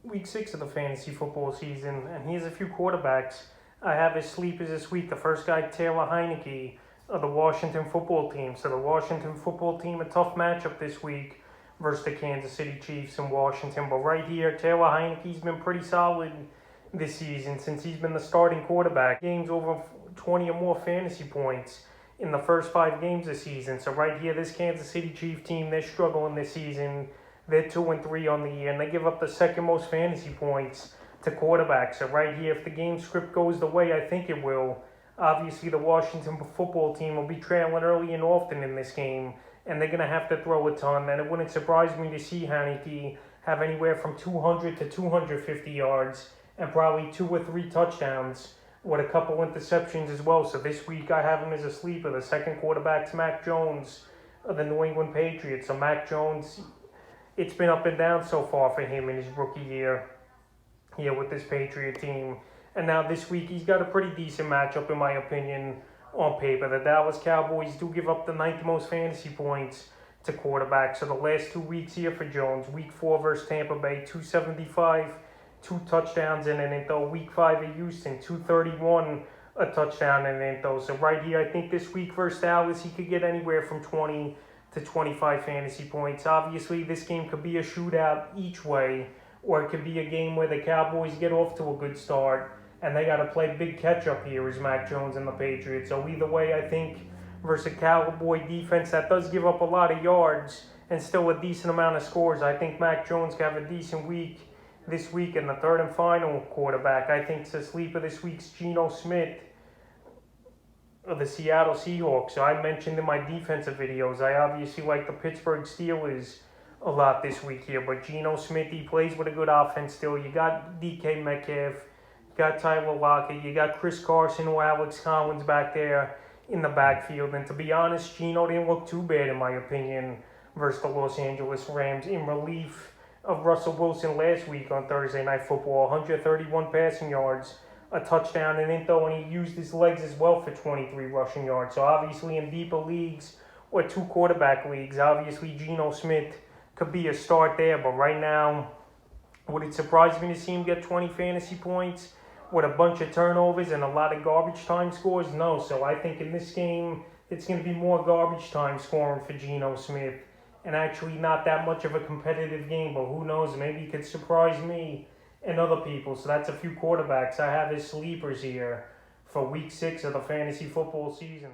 week 6 of the fantasy football season, and here's a few quarterbacks I have as sleepers this week. The first guy, Taylor Heineke of the Washington football team. So the Washington football team, a tough matchup this week versus the Kansas City Chiefs in Washington. But right here, Taylor Heineke's been pretty solid this season since he's been the starting quarterback. Games over 20 or more fantasy points in the first 5 games this season. So right here, this Kansas City Chiefs team, they're struggling this season. They're 2-3 on the year, and they give up the second most fantasy points to quarterbacks. So right here, if the game script goes the way I think it will, obviously the Washington football team will be trailing early and often in this game, and they're going to have to throw a ton. And it wouldn't surprise me to see Heineke have anywhere from 200 to 250 yards and probably 2 or 3 touchdowns with a couple interceptions as well. So this week I have him as a sleeper. The second quarterback's Mac Jones of the New England Patriots. So Mac Jones, it's been up and down so far for him in his rookie year here with this Patriot team. And now this week, he's got a pretty decent matchup, in my opinion, on paper. The Dallas Cowboys do give up the 9th most fantasy points to quarterbacks. So the last 2 weeks here for Jones, week 4 versus Tampa Bay, 275, 2 touchdowns in an into. Week 5 at Houston, 231, a touchdown in an into. So right here, I think this week versus Dallas, he could get anywhere from 20 to 25 fantasy points. Obviously, this game could be a shootout each way, or it could be a game where the Cowboys get off to a good start and they got to play big catch-up here as Mac Jones and the Patriots. So either way, I think versus a Cowboy defense that does give up a lot of yards and still a decent amount of scores, I think Mac Jones can have a decent week this week. And the third and final quarterback, I think, is a sleeper this week's Geno Smith of the Seattle Seahawks. So I mentioned in my defensive videos, I obviously like the Pittsburgh Steelers a lot this week here, but Geno Smith, he plays with a good offense still. You got DK Metcalf, you got Tyler Lockett, you got Chris Carson or Alex Collins back there in the backfield. And to be honest, Geno didn't look too bad, in my opinion, versus the Los Angeles Rams in relief of Russell Wilson last week on Thursday Night Football. 131 passing yards, a touchdown and into, and he used his legs as well for 23 rushing yards. So obviously in deeper leagues or 2 quarterback leagues, obviously Geno Smith could be a start there. But right now, would it surprise me to see him get 20 fantasy points with a bunch of turnovers and a lot of garbage time scores? No. So I think in this game, it's going to be more garbage time scoring for Geno Smith and actually not that much of a competitive game. But who knows, maybe he could surprise me and other people. So that's a few quarterbacks I have as sleepers here for week 6 of the fantasy football season.